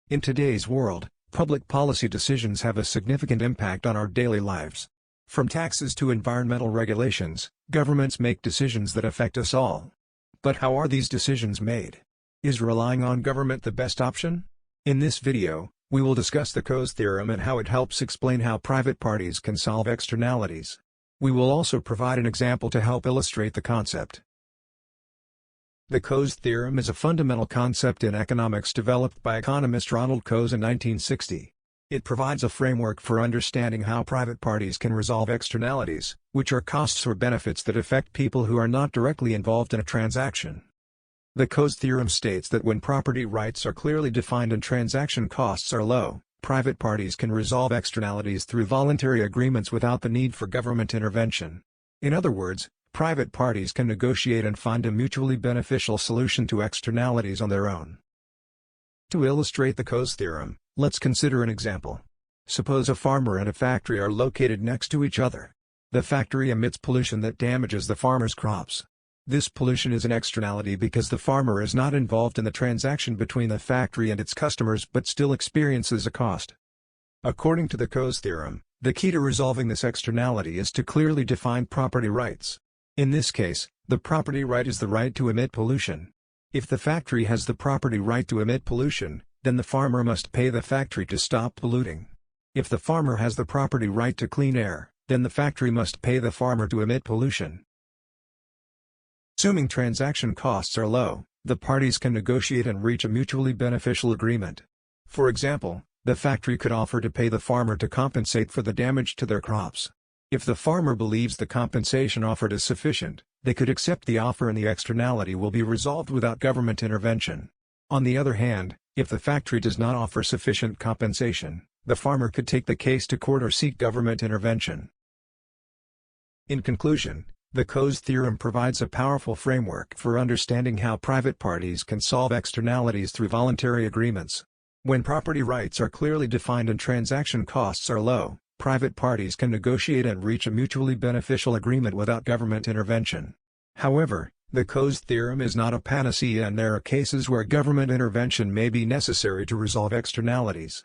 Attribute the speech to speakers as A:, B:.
A: In today's world, public policy decisions have a significant impact on our daily lives. From taxes to environmental regulations, governments make decisions that affect us all. But how are these decisions made? Is relying on government the best option? In this video, we will discuss the Coase theorem and how it helps explain how private parties can solve externalities. We will also provide an example to help illustrate the concept. The Coase theorem is a fundamental concept in economics developed by economist Ronald Coase in 1960. It provides a framework for understanding how private parties can resolve externalities, which are costs or benefits that affect people who are not directly involved in a transaction. The Coase theorem states that when property rights are clearly defined and transaction costs are low, private parties can resolve externalities through voluntary agreements without the need for government intervention. In other words, private parties can negotiate and find a mutually beneficial solution to externalities on their own. To illustrate the Coase theorem, let's consider an example. Suppose a farmer and a factory are located next to each other. The factory emits pollution that damages the farmer's crops. This pollution is an externality because the farmer is not involved in the transaction between the factory and its customers but still experiences a cost. According to the Coase theorem, the key to resolving this externality is to clearly define property rights. In this case, the property right is the right to emit pollution. If the factory has the property right to emit pollution, then the farmer must pay the factory to stop polluting. If the farmer has the property right to clean air, then the factory must pay the farmer to emit pollution. Assuming transaction costs are low, the parties can negotiate and reach a mutually beneficial agreement. For example, the factory could offer to pay the farmer to compensate for the damage to their crops. If the farmer believes the compensation offered is sufficient, they could accept the offer and the externality will be resolved without government intervention. On the other hand, if the factory does not offer sufficient compensation, the farmer could take the case to court or seek government intervention. In conclusion, the Coase theorem provides a powerful framework for understanding how private parties can solve externalities through voluntary agreements. When property rights are clearly defined and transaction costs are low, private parties can negotiate and reach a mutually beneficial agreement without government intervention. However, the Coase theorem is not a panacea and there are cases where government intervention may be necessary to resolve externalities.